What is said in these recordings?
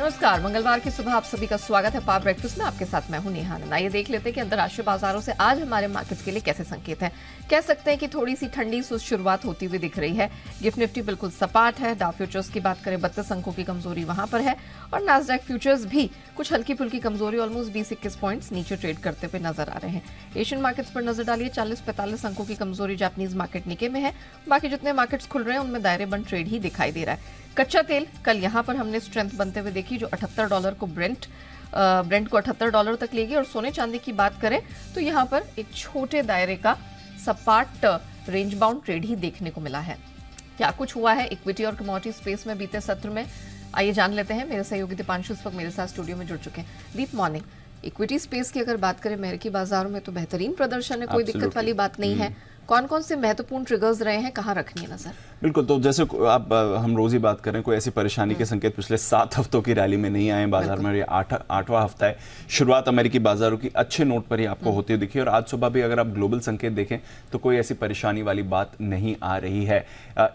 नमस्कार, मंगलवार की सुबह आप सभी का स्वागत है पावर ब्रेकफास्ट में। आपके साथ मैं हूं नेहा आनंद। आइए देख लेते हैं कि अंतर्राष्ट्रीय बाजारों से आज हमारे मार्केट्स के लिए कैसे संकेत हैं। कह सकते हैं कि थोड़ी सी ठंडी सुस्त शुरुआत होती हुई दिख रही है। गिफ्ट निफ्टी बिल्कुल सपाट है। डाउ फ्यूचर्स की बात करें 32 अंकों की कमजोरी वहां पर है और नास्डैक फ्यूचर्स भी कुछ हल्की फुल्की कमजोरी ऑलमोस्ट 20-21 पॉइंट्स नीचे ट्रेड करते हुए नजर आ रहे हैं। एशियन मार्केट्स पर नजर डालिए, 40-45 अंकों की कमजोरी जापानीज मार्केट निके में है। बाकी जितने मार्केट्स खुल रहे हैं उनमें दायरे बंद ट्रेड ही दिखाई दे रहा है। कच्चा तेल कल यहां पर हमने स्ट्रेंथ बनते हुए देखी, जो $78 को ब्रेंट को $78 तक लेगी। और सोने चांदी की बात करें तो यहां पर एक छोटे दायरे का सपाट रेंज बाउंड ट्रेड ही देखने को मिला है। क्या कुछ हुआ है इक्विटी और कमोडिटी स्पेस में बीते सत्र में, आइए जान लेते हैं। मेरे सहयोगी दीपांशु इस वक्त मेरे साथ स्टूडियो में जुड़ चुके हैं। दीप, मॉर्निंग। इक्विटी स्पेस की अगर बात करें अमेरिकी बाजारों में तो बेहतरीन प्रदर्शन है, कोई दिक्कत वाली बात नहीं है। कौन कौन से महत्वपूर्ण ट्रिगर्स रहे हैं, कहाँ रखनी है नजर? बिल्कुल, तो जैसे आप हम रोज ही बात करें, कोई ऐसी परेशानी के संकेत पिछले 7 हफ्तों की रैली में नहीं आए बाजार में। ये आठवां हफ्ता है। शुरुआत अमेरिकी बाजारों की अच्छे नोट पर ही आपको होती हुई दिखी और आज सुबह भी अगर आप ग्लोबल संकेत देखें तो कोई ऐसी परेशानी वाली बात नहीं आ रही है।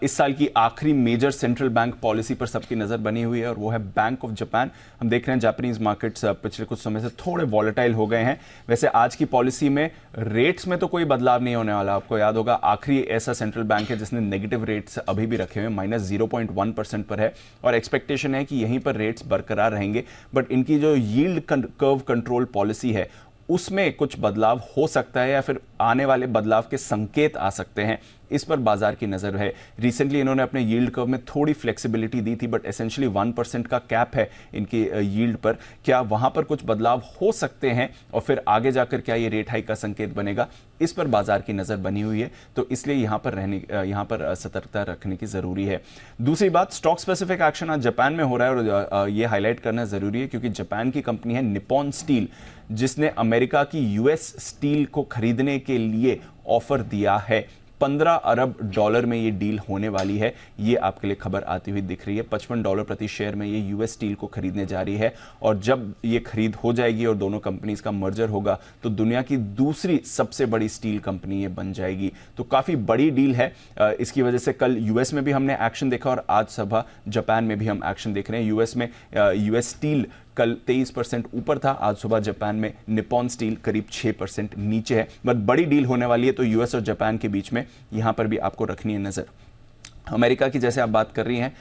इस साल की आखिरी मेजर सेंट्रल बैंक पॉलिसी पर सबकी नजर बनी हुई है और वो है बैंक ऑफ जापान। हम देख रहे हैं जापानीज मार्केट्स पिछले कुछ समय से थोड़े वॉलेटाइल हो गए हैं। वैसे आज की पॉलिसी में रेट्स में तो कोई बदलाव नहीं होने वाला। आपको याद होगा आखिरी ऐसा सेंट्रल बैंक है जिसने नेगेटिव रेट्स अभी भी रखे हुए, -0.1% पर है और एक्सपेक्टेशन है कि यहीं पर रेट्स बरकरार रहेंगे। बट इनकी जो यील्ड कर्व कंट्रोल पॉलिसी है उसमें कुछ बदलाव हो सकता है या फिर आने वाले बदलाव के संकेत आ सकते हैं। इस पर बाजार की नजर है। रिसेंटली इन्होंने अपने यील्ड कर्व में थोड़ी फ्लेक्सिबिलिटी दी थी, बट एसेंशियली 1% का कैप है इनकी यील्ड पर। क्या वहां पर कुछ बदलाव हो सकते हैं और फिर आगे जाकर क्या ये रेट हाइक का संकेत बनेगा, इस पर बाजार की नजर बनी हुई है। तो इसलिए यहां पर सतर्कता रखने की जरूरी है। दूसरी बात, स्टॉक स्पेसिफिक एक्शन आज जापान में हो रहा है और ये हाईलाइट करना जरूरी है क्योंकि जापान की कंपनी है निप्पॉन स्टील, जिसने अमेरिका की यूएस स्टील को खरीदने के लिए ऑफर दिया है। $15 अरब में ये डील होने वाली है। ये आपके लिए खबर आती हुई दिख रही है। $55 प्रति शेयर में ये यूएस स्टील को खरीदने जा रही है और जब ये खरीद हो जाएगी और दोनों कंपनीज का मर्जर होगा तो दुनिया की दूसरी सबसे बड़ी स्टील कंपनी ये बन जाएगी। तो काफी बड़ी डील है। इसकी वजह से कल यूएस में भी हमने एक्शन देखा और आज सुबह जापान में भी हम एक्शन देख रहे हैं। यूएस में यूएस स्टील कल 23% ऊपर था, आज सुबह जापान में निप्पॉन स्टील करीब 6% नीचे है। बट बड़ी डील होने वाली है तो यूएस और जापान के बीच में यहां पर भी आपको रखनी है नजर। अमेरिका की जैसे आप बात कर रही हैं,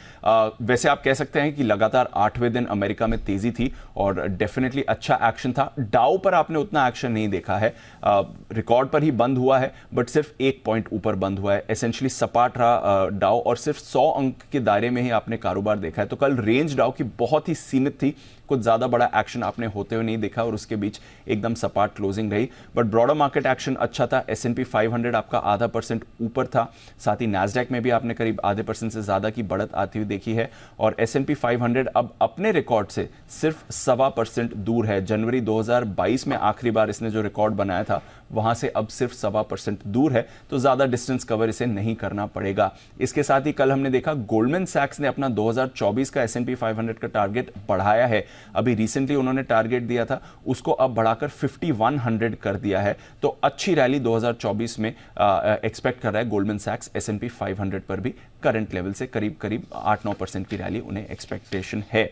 वैसे आप कह सकते हैं कि लगातार 8वें दिन अमेरिका में तेजी थी और डेफिनेटली अच्छा एक्शन था। डाउ पर आपने उतना एक्शन नहीं देखा है। रिकॉर्ड पर ही बंद हुआ है बट सिर्फ 1 पॉइंट ऊपर बंद हुआ है। एसेंशियली सपाट रहा डाउ और सिर्फ 100 अंक के दायरे में ही आपने कारोबार देखा है। तो कल रेंज डाउ की बहुत ही सीमित थी, कुछ ज्यादा बड़ा एक्शन आपने होते हुए नहीं देखा और उसके बीच एकदम सपाट क्लोजिंग रही। बट ब्रॉडर मार्केट एक्शन अच्छा था। S&P 500 आपका 0.5% ऊपर था। साथ ही नैस्डैक में भी आपने करीब 0.5% से ज्यादा की बढ़त आती हुई देखी है और S&P 500 अब अपने रिकॉर्ड से सिर्फ 1.25% दूर है। जनवरी 2022 में आखिरी बार इसने जो रिकॉर्ड बनाया था वहां से अब सिर्फ 1.25% दूर है। तो ज्यादा डिस्टेंस कवर इसे नहीं करना पड़ेगा। इसके साथ ही कल हमने देखा गोल्डमैन सैक्स ने अपना 2024 का S&P 500 का टारगेट बढ़ाया है। अभी रिसेंटली उन्होंने टारगेट दिया था, उसको अब बढ़ाकर 5100 कर दिया है। तो अच्छी रैली 2024 में एक्सपेक्ट कर रहा है गोल्डमैन सैक्स S&P 500 पर भी। करंट लेवल से करीब 8-9% की रैली उन्हें एक्सपेक्टेशन है।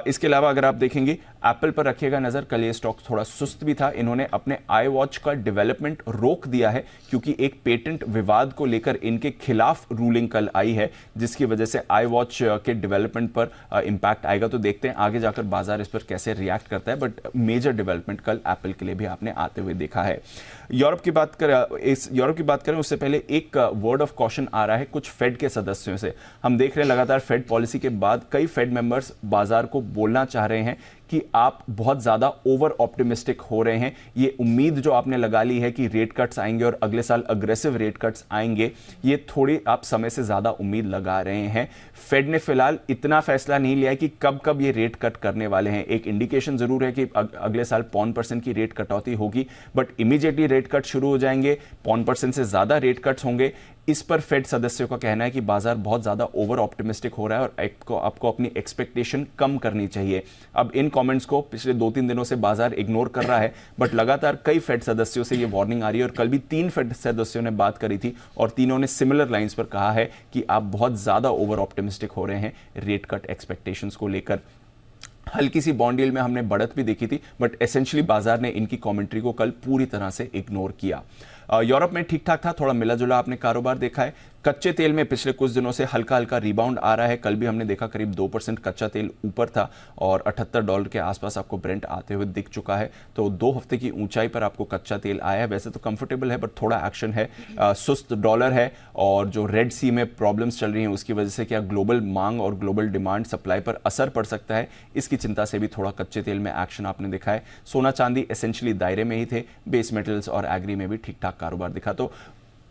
इसके अलावा अगर आप देखेंगे एप्पल पर रखिएगा नजर। कल ये स्टॉक थोड़ा सुस्त भी था। इन्होंने अपने आई वॉच का डेवलपमेंट रोक दिया है क्योंकि एक पेटेंट विवाद को लेकर इनके खिलाफ रूलिंग कल आई है, जिसकी वजह से आई वॉच के डेवलपमेंट पर इंपैक्ट आएगा। तो देखते हैं आगे जाकर बाजार इस पर कैसे रिएक्ट करता है। बट मेजर डेवलपमेंट कल एप्पल के लिए भी आपने आते हुए देखा है। यूरोप की बात करें उससे पहले एक वर्ड ऑफ कॉशन आ रहा है कुछ फेड के सदस्यों से। हम देख रहे हैं लगातार फेड पॉलिसी के बाद कई फेड मेंबर्स बाजार को बोलना चाह रहे हैं कि आप बहुत ज्यादा ओवर ऑप्टिमिस्टिक हो रहे हैं। ये उम्मीद जो आपने लगा ली है कि रेट कट्स आएंगे और अगले साल अग्रेसिव रेट कट्स आएंगे, ये थोड़ी आप समय से ज्यादा उम्मीद लगा रहे हैं। फेड ने फिलहाल इतना फैसला नहीं लिया है कि कब कब ये रेट कट करने वाले हैं। एक इंडिकेशन जरूर है कि अगले साल 5% की रेट कटौती होगी, बट इमीडिएटली रेट कट शुरू हो जाएंगे, 5% से ज्यादा रेट कट्स होंगे। इस पर फेड सदस्यों का कहना है कि बाजार बहुत ज्यादा ओवर ऑप्टिमिस्टिक हो रहा है और आपको अपनी एक्सपेक्टेशन कम करनी चाहिए। अब इन कमेंट्स को पिछले 2-3 दिनों से बाजार इग्नोर कर रहा है, बट लगातार कई फेड सदस्यों से ये वार्निंग आ रही है और कल भी 3 फेड सदस्यों ने बात करी थी और तीनों ने सिमिलर लाइंस पर कहा है कि आप बहुत ज्यादा ओवर ऑप्टिमिस्टिक हो रहे हैं रेट कट एक्सपेक्टेशंस को लेकर। हल्की सी बॉन्ड यील्ड में हमने बढ़त भी देखी थी, बट एसेंशियली बाजार ने इनकी कमेंट्री को कल पूरी तरह से इग्नोर किया। यूरोप में ठीक ठाक था, थोड़ा मिला जुला आपने कारोबार देखा है। कच्चे तेल में पिछले कुछ दिनों से हल्का हल्का रिबाउंड आ रहा है। कल भी हमने देखा करीब 2% कच्चा तेल ऊपर था और $78 के आसपास आपको ब्रेंट आते हुए दिख चुका है। तो 2 हफ्ते की ऊंचाई पर आपको कच्चा तेल आया है। वैसे तो कंफर्टेबल है, बट थोड़ा एक्शन है। सुस्त डॉलर है और जो रेड सी में प्रॉब्लम्स चल रही हैं उसकी वजह से क्या ग्लोबल मांग और ग्लोबल डिमांड सप्लाई पर असर पड़ सकता है, इसकी चिंता से भी थोड़ा कच्चे तेल में एक्शन आपने देखा है। सोना चांदी एसेंशियली दायरे में ही थे, बेस मेटल्स और एग्री में भी ठीक ठाक कारोबार दिखा। तो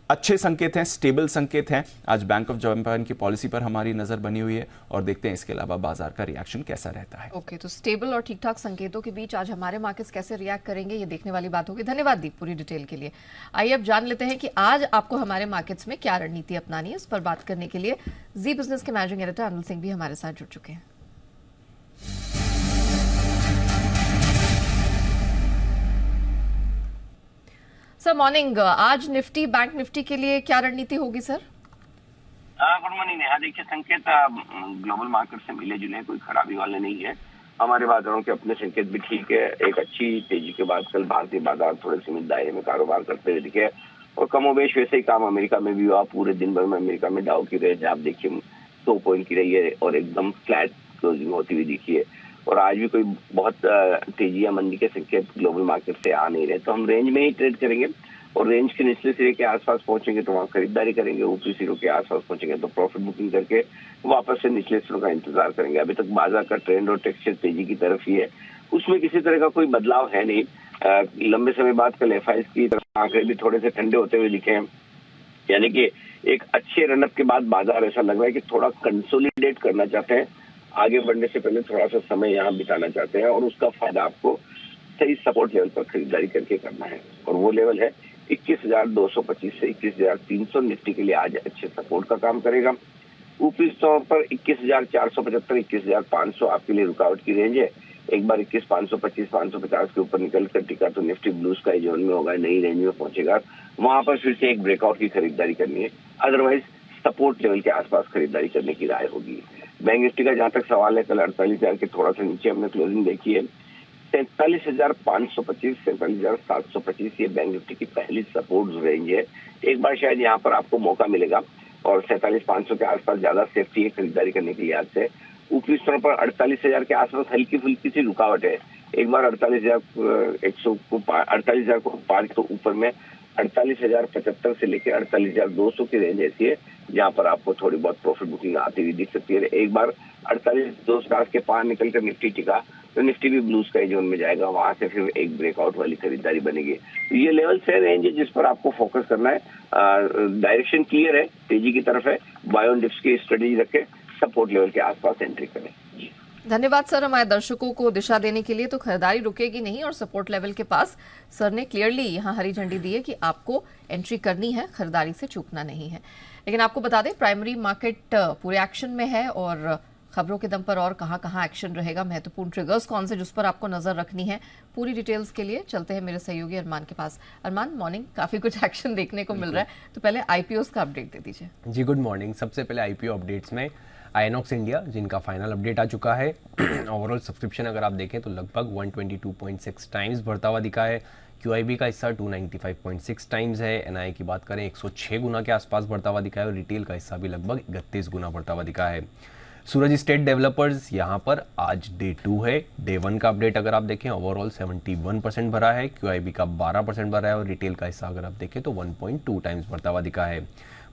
अच्छे संकेत हैं, स्टेबल संकेत हैं। आज बैंक ऑफ जापान की पॉलिसी पर हमारी नजर बनी हुई है और देखते हैं इसके अलावा बाजार का रिएक्शन कैसा रहता है। ओके, तो स्टेबल और ठीक ठाक संकेतों के बीच आज हमारे मार्केट्स कैसे रिएक्ट करेंगे, ये देखने वाली बात होगी। धन्यवाद दीप पूरी डिटेल के लिए। आइए अब जान लेते हैं कि आज आपको हमारे मार्केट्स में क्या रणनीति अपनानी है। इस पर बात करने के लिए जी बिजनेस के मैनेजिंग एडिटर अनिल सिंह भी हमारे साथ जुड़ चुके हैं। सर मॉर्निंग, आज निफ्टी बैंक निफ्टी के लिए क्या रणनीति होगी सर? Good morning Neha. देखिए, संकेत ग्लोबल मार्केट से मिले जुले, कोई खराबी वाले नहीं है। हमारे बाजारों के अपने संकेत भी ठीक है। एक अच्छी तेजी के बाद कल भारतीय बाजार थोड़े सीमित दायरे में कारोबार करते हुए दिखे और कमोबेश वैसे ही काम अमेरिका में भी हुआ। पूरे दिन भर में अमेरिका में डाउ की रेंज आप देखिए 100 पॉइंट की रही है और एकदम फ्लैट क्लोजिंग होती हुई दिखी है। और आज भी कोई बहुत तेजी या मंदी के संकेत ग्लोबल मार्केट से आ नहीं रहे, तो हम रेंज में ही ट्रेड करेंगे और रेंज के निचले सिरे के आसपास पहुंचेंगे तो वहां खरीदारी करेंगे, ऊपरी सिरों के आसपास पहुंचेंगे तो प्रॉफिट बुकिंग करके वापस से निचले सिरों का इंतजार करेंगे। अभी तक बाजार का ट्रेंड और टेक्सचर तेजी की तरफ ही है, उसमें किसी तरह का कोई बदलाव है नहीं। लंबे समय बाद कल एफआईएस की तरफ आंकड़े भी थोड़े से ठंडे होते हुए दिखे हैं, यानी कि एक अच्छे रनअप के बाद बाजार ऐसा लग रहा है कि थोड़ा कंसोलिडेट करना चाहते हैं, आगे बढ़ने से पहले थोड़ा सा समय यहाँ बिताना चाहते हैं और उसका फायदा आपको सही सपोर्ट लेवल पर खरीदारी करके करना है और वो लेवल है 21,225 से 21,300। निफ्टी के लिए आज अच्छे सपोर्ट का काम करेगा। ऊपरी तौर पर 21,475 21,500 आपके लिए रुकावट की रेंज है। एक बार 21,525 550 के ऊपर निकल कर टिका तो निफ्टी ब्लू स्काई जोन में होगा, नई रेंज में पहुंचेगा, वहां पर फिर से एक ब्रेकआउट की खरीदारी करनी है। अदरवाइज सपोर्ट लेवल के आसपास खरीदारी करने की राय होगी। बैंक निफ्टी का जहां तक सवाल है, कल 48,000 के थोड़ा सा नीचे हमने क्लोजिंग देखी है। 43,525 43,725 ये बैंक निफ्टी की पहली सपोर्ट रेंज है। एक बार शायद यहाँ पर आपको मौका मिलेगा और 47,500 के आसपास ज्यादा सेफ्टी है खरीदारी करने के लिहाज से। ऊपरी स्तर पर 48,000 के आसपास हल्की फुल्की सी रुकावट है। एक बार 48,000 को पार तो ऊपर में 48,075 से लेकर 48,200 की रेंज ऐसी है जहां पर आपको थोड़ी बहुत प्रॉफिट बुकिंग आती हुई दिख सकती है। एक बार 48,250 के पार निकलकर निफ्टी टिका तो निफ्टी भी ब्लू स्काई जोन में जाएगा, वहां से फिर एक ब्रेकआउट वाली खरीदारी बनेगी। तो ये लेवल से रेंज है जिस पर आपको फोकस करना है। डायरेक्शन क्लियर है, तेजी की तरफ है। बाय ऑन डिप्स की स्ट्रेटेजी रखें, सपोर्ट लेवल के आसपास एंट्री करें। धन्यवाद सर हमारे दर्शकों को दिशा देने के लिए। तो खरीदारी रुकेगी नहीं और सपोर्ट लेवल के पास सर ने क्लियरली यहाँ हरी झंडी दी है कि आपको एंट्री करनी है, खरीदारी से चूकना नहीं है। लेकिन आपको बता दें प्राइमरी मार्केट पूरे एक्शन में है और खबरों के दम पर और कहां एक्शन रहेगा, महत्वपूर्ण ट्रिगर्स कौन से जिस पर आपको नजर रखनी है, पूरी डिटेल्स के लिए चलते हैं मेरे सहयोगी अरमान के पास। अरमान मॉर्निंग, काफी कुछ एक्शन देखने को मिल रहा है, तो पहले आईपीओस का अपडेट दे दीजिए। जी गुड मॉर्निंग। सबसे पहले आईपीओ अपडेट्स में आयनॉक्स इंडिया जिनका फाइनल अपडेट आ चुका है। ओवरऑल सब्सक्रिप्शन अगर आप देखें तो लगभग 122.6 टाइम्स बढ़ता हुआ दिखा है। QIB का हिस्सा 295.6 टाइम्स है। NII की बात करें 106 गुना के आसपास बढ़ता हुआ दिखा है और रिटेल का हिस्सा भी लगभग 31 गुना बढ़ता हुआ दिखा है। सूरज स्टेट डेवलपर्स यहाँ पर आज डे 2 है। डे 1 का अपडेट अगर आप देखें ओवरऑल 71% भरा है, QIB का 12% भरा है और रिटेल का हिस्सा अगर आप देखें तो 1.2 टाइम्स बढ़ता हुआ दिखा है।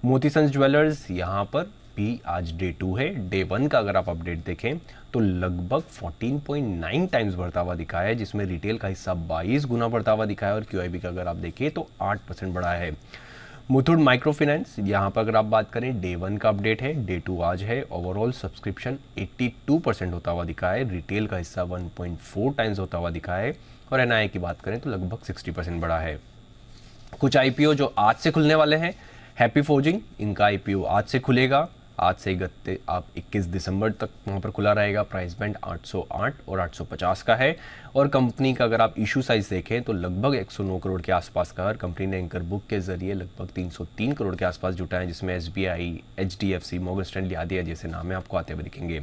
मोतीसंस ज्वेलर्स यहाँ पर भी आज डे 2 है। डे 1 का अगर आप अपडेट देखें तो लगभग 14.9 टाइम्स बढ़ता हुआ दिखा है, जिसमें रिटेल का हिस्सा 22 गुना बढ़ता हुआ दिखा है और QIB का अगर आप देखें तो 8% बढ़ा है। मुथूट माइक्रो फाइनेंस यहाँ पर अगर आप बात करें डे 1 का अपडेट है, डे 2 आज है। ओवरऑल सब्सक्रिप्शन 82% होता हुआ दिखा है, रिटेल का हिस्सा 1.4 टाइम्स होता हुआ दिखा है और NII की बात करें तो लगभग 60% बढ़ा है। कुछ IPO जो आज से खुलने वाले हैं, हैप्पी फोर्जिंग, इनका IPO आज से खुलेगा। आज से गत्ते आप 21 दिसंबर तक वहाँ पर खुला रहेगा। प्राइस बैंड 808 और 850 का है और कंपनी का अगर आप इशू साइज देखें तो लगभग 109 करोड़ के आसपास का है। कंपनी ने एंकर बुक के जरिए लगभग 303 करोड़ के आसपास जुटा है, जिसमें SBI, HDFC, मॉर्गन स्टैनली आदि जैसे नाम आपको आते हुए दिखेंगे।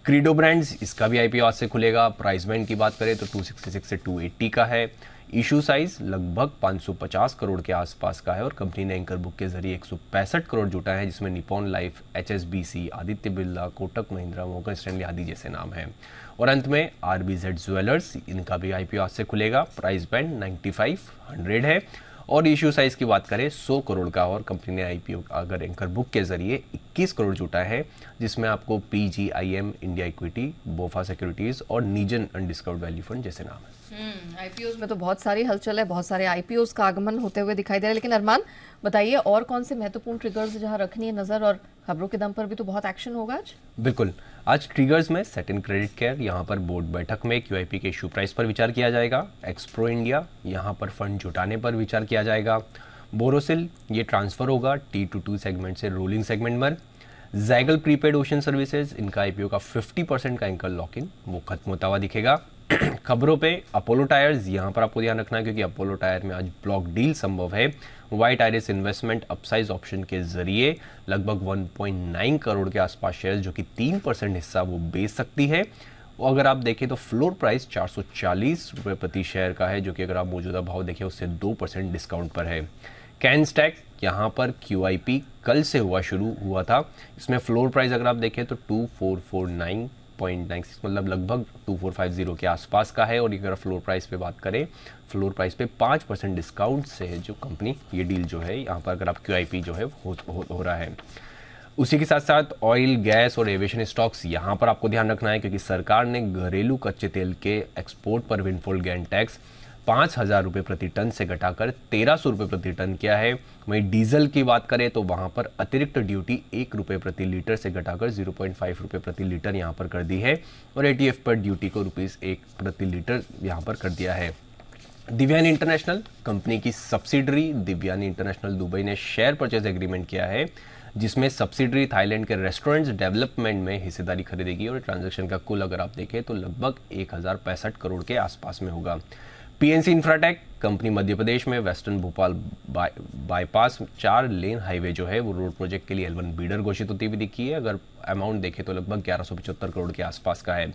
क्रीडो ब्रांड्स, इसका भी आईपीओ आज से खुलेगा। प्राइस बैंड की बात करें तो 266 से 280 का है। इशू साइज लगभग 550 करोड़ के आसपास का है और कंपनी ने एंकर बुक के जरिए 165 करोड़ जुटा है, जिसमें Nippon life, HSBC, Aditya Birla, Kotak Mahindra, Morgan Stanley आदि जैसे नाम हैं। और अंत में आरबीजेड ज्वेलर्स, इनका भी आईपीओ आज से खुलेगा। प्राइस बैंड 95-100 है और इशू साइज की बात करें 100 करोड़ का और कंपनी ने आईपीओ अगर एंकर बुक के जरिए 21 करोड़ जुटा है, जिसमें आपको पीजीआईएम, इंडिया इक्विटी, बोफा सिक्योरिटीज और नीजन अनडिस्कवर्ड वैल्यू फंड जैसे नाम है। आईपीओज में तो बहुत सारी हलचल है, बहुत सारे आईपीओज का आगमन होते हुए दिखाई दे रहा है। लेकिन अरमान बताइए, और कौन से महत्वपूर्ण ट्रिगर्स जहां रखनी है नजर, और खबरों के दम पर भी तो बहुत एक्शन होगा आज। बिल्कुल, आज ट्रिगर्स में सेटिन क्रेडिट केयर, यहाँ पर बोर्ड बैठक में क्यूआईपी के इशू प्राइस पर विचार किया जाएगा। एक्सप्रो इंडिया, यहाँ पर फंड जुटाने पर विचार किया जाएगा। बोरोसिल, ये ट्रांसफर होगा T22 सेगमेंट से रोलिंग सेगमेंट में। जैगल प्रीपेड ओशन सर्विसेज, इनका आईपीओ का 50% का एंकर लॉकिंग वो खत्म होता हुआ दिखेगा। खबरों पे अपोलो टायर्स, यहाँ पर आपको ध्यान रखना है क्योंकि अपोलो टायर में आज ब्लॉक डील संभव है। वाइट आइरिस इन्वेस्टमेंट अपसाइज ऑप्शन के जरिए लगभग 1.9 करोड़ के आसपास शेयर, जो कि 3% हिस्सा वो बेच सकती है। और अगर आप देखें तो फ्लोर प्राइस 440 रुपये प्रति शेयर का है, जो कि अगर आप मौजूदा भाव देखें उससे 2% डिस्काउंट पर है। कैनस्टैक, यहाँ पर क्यूआईपी कल से शुरू हुआ था। इसमें फ्लोर प्राइस अगर आप देखें तो 2449.96 मतलब लगभग 2450 के आसपास का है। और अगर फ्लोर प्राइस पे बात करें, फ्लोर प्राइस पे 5% डिस्काउंट से है जो कंपनी ये डील जो है यहाँ पर अगर आप क्यूआईपी जो है हो रहा है। उसी के साथ साथ ऑयल, गैस और एविएशन स्टॉक्स, यहाँ पर आपको ध्यान रखना है क्योंकि सरकार ने घरेलू कच्चे तेल के एक्सपोर्ट पर विंडफॉल गेन टैक्स 5,000 रुपये प्रति टन से घटाकर 1,300 रुपये प्रति टन किया है। वहीं डीजल की बात करें तो वहाँ पर अतिरिक्त ड्यूटी 1 रुपये प्रति लीटर से घटाकर 0.5 रुपये प्रति लीटर यहाँ पर कर दी है और एटीएफ पर ड्यूटी को ₹1 प्रति लीटर यहाँ पर कर दिया है। दिव्यानी इंटरनेशनल, कंपनी की सब्सिडरी दिव्यानी इंटरनेशनल दुबई ने शेयर परचेज एग्रीमेंट किया है, जिसमें सब्सिडरी थाईलैंड के रेस्टोरेंट्स डेवलपमेंट में हिस्सेदारी खरीदेगी और ट्रांजैक्शन का कुल अगर आप देखें तो लगभग 1065 करोड़ के आसपास में होगा। PNC Infratech, company Madhya Pradesh में western Bhopal bypass 4 lane highway जो है वो रोड प्रोजेक्ट के लिए L1 बीडर घोषित होती हुई दिखी है। अगर अमाउंट देखें तो लगभग 1175 करोड़ के आसपास का है।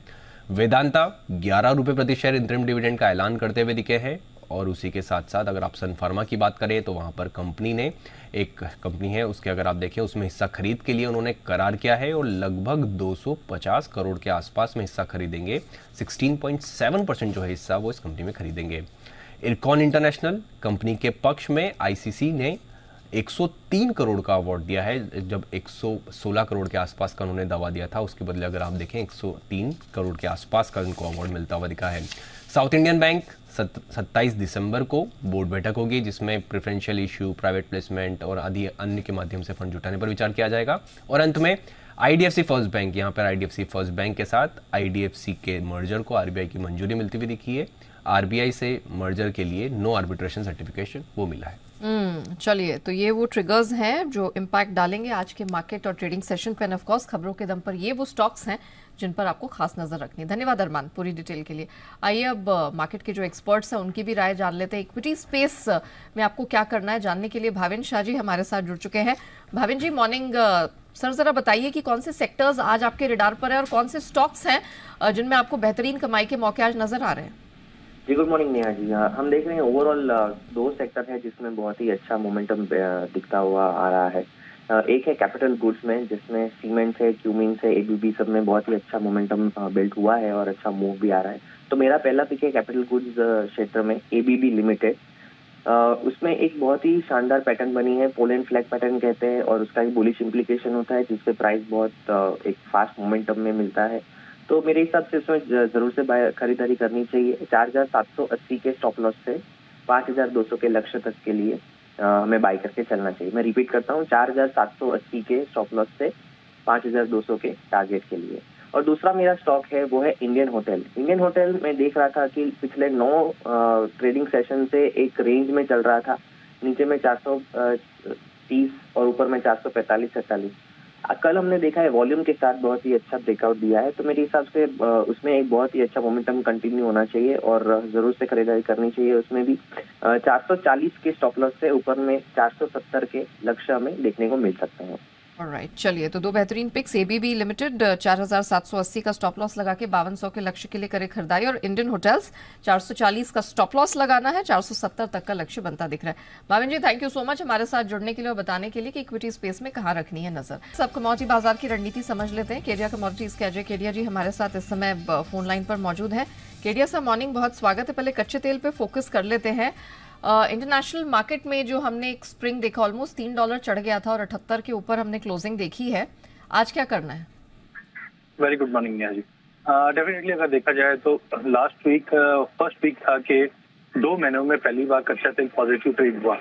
वेदांता 11 रुपये प्रति शेयर इंटरिम डिविडेंड का ऐलान करते हुए दिखे हैं। और उसी के साथ साथ अगर आप सन फार्मा की बात करें तो वहाँ पर कंपनी ने एक कंपनी है उसके अगर आप देखें उसमें हिस्सा खरीद के लिए उन्होंने करार किया है और लगभग 250 करोड़ के आसपास में हिस्सा खरीदेंगे। 16.7% जो है हिस्सा वो इस कंपनी में खरीदेंगे। इरकॉन इंटरनेशनल, कंपनी के पक्ष में आईसीसी ने 103 करोड़ का अवार्ड दिया है, जब 116 करोड़ के आसपास का उन्होंने दावा दिया था, उसके बदले अगर आप देखें 103 करोड़ के आसपास का उनको अवार्ड मिलता हुआ दिखा है। साउथ इंडियन बैंक, 27 दिसंबर को बोर्ड बैठक होगी जिसमें प्रेफरेंशियल इश्यू, प्राइवेट प्लेसमेंट और आदि अन्य के माध्यम से फंड जुटाने पर विचार किया जाएगा। और अंत में आईडीएफसी फर्स्ट बैंक, यहाँ पर आईडीएफसी फर्स्ट बैंक के साथ आईडीएफसी के मर्जर को आरबीआई की मंजूरी मिलती हुई दिखी है। आरबीआई से मर्जर के लिए नो आर्बिट्रेशन सर्टिफिकेशन वो मिला है। चलिए, तो ये वो ट्रिगर्स हैं जो इम्पैक्ट डालेंगे आज के मार्केट और ट्रेडिंग सेशन पे। ऑफ कोर्स खबरों के दम पर ये वो स्टॉक्स हैं जिन पर आपको खास नजर रखनी है। धन्यवाद अरमान पूरी डिटेल के लिए। आइए अब मार्केट के जो एक्सपर्ट्स हैं उनकी भी राय जान लेते हैं। इक्विटी स्पेस में आपको क्या करना है जानने के लिए भाविन शाह जी हमारे साथ जुड़ चुके हैं। भाविन जी, मॉर्निंग सर। जरा बताइए कि कौन से सेक्टर्स आज आपके रिडार पर है और कौन से स्टॉक्स हैं जिनमें आपको बेहतरीन कमाई के मौके आज नजर आ रहे हैं। जी, गुड मॉर्निंग नेहा जी। हम देख रहे हैं ओवरऑल 2 सेक्टर है जिसमें बहुत ही अच्छा मोमेंटम दिखता हुआ आ रहा है। एक है कैपिटल गुड्स में, जिसमें सीमेंट है, क्यूमिन्स है, एबीबी सब में बहुत ही अच्छा मोमेंटम बिल्ड हुआ है और अच्छा मूव भी आ रहा है। तो मेरा पहला पिक है कैपिटल गुड्स क्षेत्र में एबीबी लिमिटेड। उसमें एक बहुत ही शानदार पैटर्न बनी है, पोलैंड फ्लैग पैटर्न कहते हैं, और उसका एक बुलिश इम्प्लीकेशन होता है जिससे प्राइस बहुत एक फास्ट मोमेंटम में मिलता है। तो मेरे हिसाब से इसमें जरूर से खरीदारी करनी चाहिए। 4780 के स्टॉप लॉस से 5200 के लक्ष्य तक के लिए हमें बाय करके चलना चाहिए। मैं रिपीट करता हूँ, 4780 के स्टॉप लॉस से 5200 के टारगेट के लिए। और दूसरा मेरा स्टॉक है वो है इंडियन होटल। इंडियन होटल में देख रहा था कि पिछले 9 ट्रेडिंग सेशन से एक रेंज में चल रहा था, नीचे में 430 और ऊपर में 445-46। कल हमने देखा है वॉल्यूम के साथ बहुत ही अच्छा ब्रेकआउट दिया है, तो मेरे हिसाब से उसमें एक बहुत ही अच्छा मोमेंटम कंटिन्यू होना चाहिए और जरूर से खरीदारी करनी चाहिए। उसमें भी 440 के स्टॉप लॉस से ऊपर में 470 के लक्ष्य हमें देखने को मिल सकते हैं। ऑलराइट, चलिए तो दो बेहतरीन पिक्स। एबीबी लिमिटेड 4780 का स्टॉप लॉस लगा के 5200 के लक्ष्य के लिए करे खरीदारी, और इंडियन होटल्स 440 का स्टॉप लॉस लगाना है, 470 तक का लक्ष्य बनता दिख रहा है। भाविन जी, थैंक यू सो मच हमारे साथ जुड़ने के लिए और बताने के लिए कि इक्विटी स्पेस में कहाँ रखनी है नजर। सब कमोडिटी बाजार की रणनीति समझ लेते हैं। केडिया कमोडिटीज के अजय केडिया जी हमारे साथ इस समय फोन लाइन पर मौजूद है। केडिया सर, मॉर्निंग, बहुत स्वागत है। पहले कच्चे तेल पे फोकस कर लेते हैं। इंटरनेशनल मार्केट में जो हमने एक स्प्रिंग देखा, ऑलमोस्ट $3 चढ़ गया था और 78 के ऊपर हमने क्लोजिंग देखी है। आज क्या करना है? Very good morning Neha ji. Definitely अगर देखा जाए तो लास्ट वीक फर्स्ट वीक था कि 2 महीनों में पहली बार कच्चा तेल पॉजिटिव ट्रेड हुआ।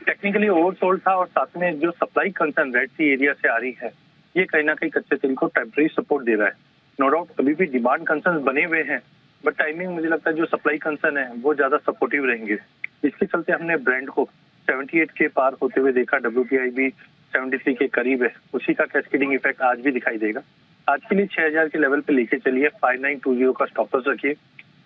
टेक्निकली ओवरसोल्ड था और साथ में जो सप्लाई कंसर्न रेड सी एरिया से आ रही है, ये कहीं ना कहीं कच्चे तेल को टेम्परेरी सपोर्ट दे रहा है। नो डाउट अभी भी डिमांड कंसर्न बने हुए हैं, बट टाइमिंग मुझे लगता है जो सप्लाई कंसर्न है वो ज्यादा सपोर्टिव रहेंगे। इसके चलते हमने ब्रांड को 78 के पार होते हुए देखा। WTI भी 73 के करीब है, उसी का कैस्केडिंग इफेक्ट आज भी दिखाई देगा। आज के लिए 6000 के लेवल पे लेके चलिए, 5920 का स्टॉप लॉस रखिए।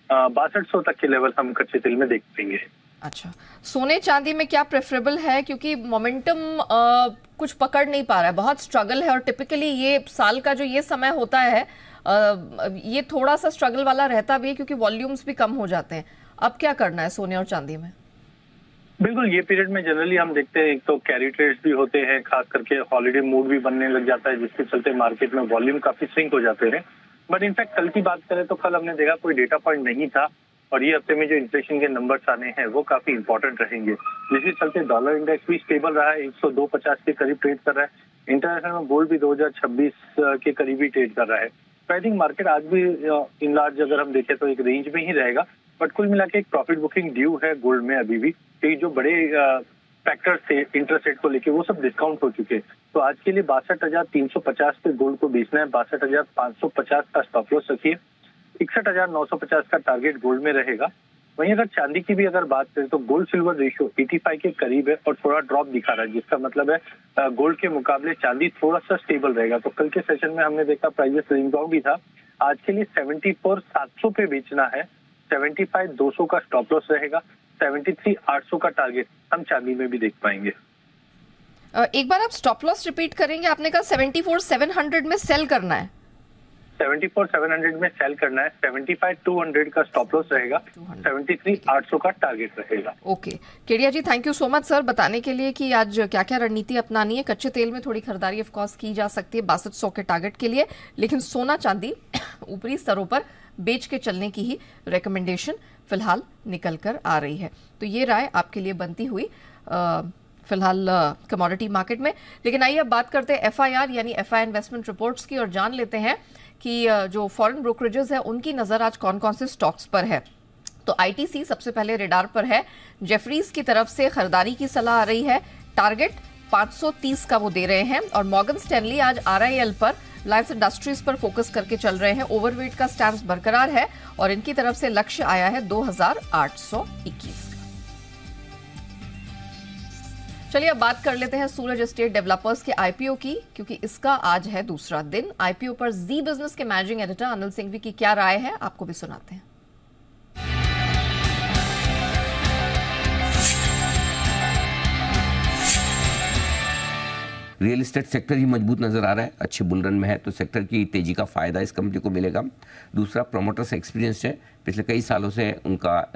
6200 तक के लेवल हम कच्चे तेल में देख पाएंगे। अच्छा, सोने चांदी में क्या प्रेफरेबल है? क्योंकि मोमेंटम कुछ पकड़ नहीं पा रहा है, बहुत स्ट्रगल है, और टिपिकली ये साल का जो ये समय होता है ये थोड़ा सा स्ट्रगल वाला रहता भी है क्योंकि वॉल्यूम्स भी कम हो जाते हैं। अब क्या करना है सोने और चांदी में? बिल्कुल, ये पीरियड में जनरली हम देखते हैं एक तो कैरी ट्रेड्स भी होते हैं, खास करके हॉलिडे मूड भी बनने लग जाता है, जिसके चलते मार्केट में वॉल्यूम काफी स्विंग हो जाते हैं। बट इनफैक्ट कल की बात करें तो कल हमने देखा कोई डेटा पॉइंट नहीं था, और ये हफ्ते में जो इन्फ्लेशन के नंबर्स आने हैं वो काफी इंपॉर्टेंट रहेंगे, जिसके चलते डॉलर इंडेक्स भी स्टेबल रहा है, 102.50 के करीब ट्रेड कर रहा है। इंटरनेशनल में गोल्ड भी 2026 के करीब ही ट्रेड कर रहा है। तो आई थिंक मार्केट आज भी इन लार्ज अगर हम देखें तो एक रेंज में ही रहेगा, बट कुल मिला के एक प्रॉफिट बुकिंग ड्यू है गोल्ड में अभी भी, क्योंकि जो बड़े फैक्टर्स थे इंटरेस्ट रेट को लेके वो सब डिस्काउंट हो चुके हैं। तो आज के लिए 62,350 पे गोल्ड को बेचना है, 62,550 का स्टॉप लॉस रखिए, 61,950 का टारगेट गोल्ड में रहेगा। वहीं अगर चांदी की भी अगर बात करें तो गोल्ड सिल्वर रेशियो 85 के करीब है और थोड़ा ड्रॉप दिखा रहा है, जिसका मतलब है गोल्ड के मुकाबले चांदी थोड़ा सा स्टेबल रहेगा। तो कल के सेशन में हमने देखा प्राइस रेंज बाउंड ही था, आज के लिए 74,700 पे बेचना है, 75,200 का स्टॉप लॉस रहेगा, 73,800 का टारगेट हम चांदी में भी देख पाएंगे। एक बार आप स्टॉप लॉस रिपीट करेंगे? आपने कहा 74,700 में सेल करना है। 74,700 में सेल करना है, 75,200 का स्टॉप लॉस रहेगा, 73,800 का टारगेट रहेगा। Okay, Kedia ji, thank you so much sir बताने के लिए कि आज क्या क्या रणनीति अपनानी है। कच्चे तेल में थोड़ी खरीदारी ऑफ कोर्स की जा सकती है 6200 के टारगेट के लिए, लेकिन सोना चांदी ऊपरी स्तरों पर बेच के चलने की ही रिकमेंडेशन फिलहाल निकल कर आ रही है। तो ये राय आपके लिए बनती हुई फिलहाल कमोडिटी मार्केट में। लेकिन आइए अब बात करते हैं FIR यानी FI इन्वेस्टमेंट रिपोर्ट्स की, और जान लेते हैं कि जो फॉरेन ब्रोकरेजेस है उनकी नजर आज कौन कौन से स्टॉक्स पर है। तो ITC सबसे पहले रेडार पर है। जेफरीज की तरफ से खरीदारी की सलाह आ रही है, टारगेट 530 का वो दे रहे हैं। और मॉर्गन स्टैनली आज RIL पर, रिलायंस इंडस्ट्रीज पर फोकस करके चल रहे हैं। ओवरवेट का स्टैंस बरकरार है और इनकी तरफ से लक्ष्य आया है 2821। चलिए अब बात कर लेते हैं सूरज एस्टेट डेवलपर्स के IPO की, क्योंकि इसका आज है दूसरा दिन। IPO पर जी बिजनेस के मैनेजिंग एडिटर अनिल सिंघवी की क्या राय है, आपको भी सुनाते हैं। रियल एस्टेट सेक्टर ही मजबूत नज़र आ रहा है, अच्छे बुल रन में है, तो सेक्टर की तेजी का फ़ायदा इस कंपनी को मिलेगा। दूसरा, प्रोमोटर्स एक्सपीरियंस है, पिछले कई सालों से उनका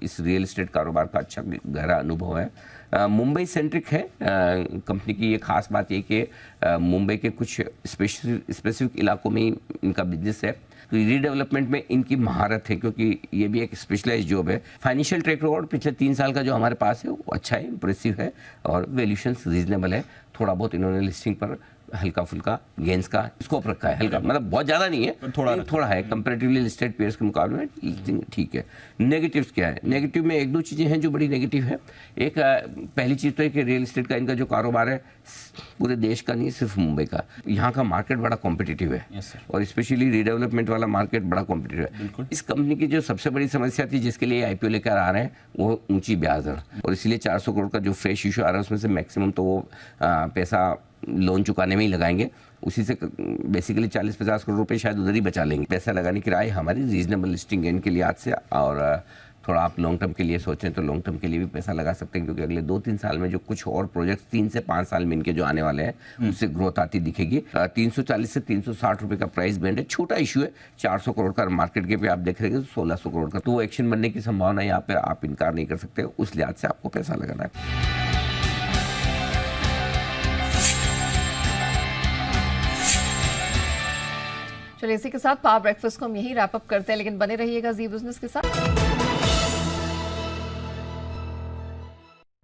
इस रियल एस्टेट कारोबार का अच्छा गहरा अनुभव है। मुंबई सेंट्रिक है कंपनी की। ये खास बात ये कि मुंबई के कुछ स्पेसिफिक इलाकों में ही इनका बिजनेस है, तो रीडेवलपमेंट में इनकी महारत है, क्योंकि ये भी एक स्पेशलाइज जॉब है। फाइनेंशियल ट्रैक रिकॉर्ड पिछले 3 साल का जो हमारे पास है वो अच्छा है, इंप्रेसिव है, और वैल्यूएशंस रीजनेबल है। थोड़ा बहुत इन्होंने लिस्टिंग पर हल्का फुल्का गेंस का स्कोप रखा है, हल्का मतलब बहुत ज़्यादा नहीं है, थोड़ा है कंपैरेटिवली लिस्टेड पेयर्स के मुकाबले में, ठीक है। नेगेटिव्स क्या है? नेगेटिव में 1-2 चीज़ें हैं जो बड़ी नेगेटिव है। एक पहली चीज़ तो है कि रियल एस्टेट का इनका जो कारोबार है पूरे देश का नहीं, सिर्फ मुंबई का। यहाँ का मार्केट बड़ा कॉम्पिटिटिव है, और स्पेशली रीडेवलपमेंट वाला मार्केट बड़ा कॉम्पिटिटिव है। इस कंपनी की जो सबसे बड़ी समस्या थी जिसके लिए IPO लेकर आ रहे हैं वो ऊंची ब्याज दर, और इसीलिए 400 करोड़ का जो फ्रेश इशू आ रहा है उसमें से मैक्सिमम तो वो पैसा लोन चुकाने में ही लगाएंगे, उसी से बेसिकली 40-50 करोड़ रुपए शायद उधर ही बचा लेंगे। पैसा लगाने की राय हमारी रीजनेबल लिस्टिंग गेन के लिए आज से, और थोड़ा आप लॉन्ग टर्म के लिए सोचें तो लॉन्ग टर्म के लिए भी पैसा लगा सकते हैं, क्योंकि अगले 2-3 साल में जो कुछ और प्रोजेक्ट्स 3 से 5 साल में इनके जो आने वाले हैं उससे ग्रोथ आती दिखेगी। 340 से 360 रुपए का प्राइस बैंड है, छोटा इशू है। 400 करोड़ का मार्केट के पे आप देख रहे हैं तो 1600 करोड़ का, तो वो एक्शन बनने की संभावना यहाँ पे आप इनकार नहीं कर सकते, उस लिहाज से आपको पैसा लगाना है। चलिए इसी के साथ पावर ब्रेकफास्ट को हम यही रैप अप करते हैं, लेकिन बने रहिएगा जी बिजनेस के साथ।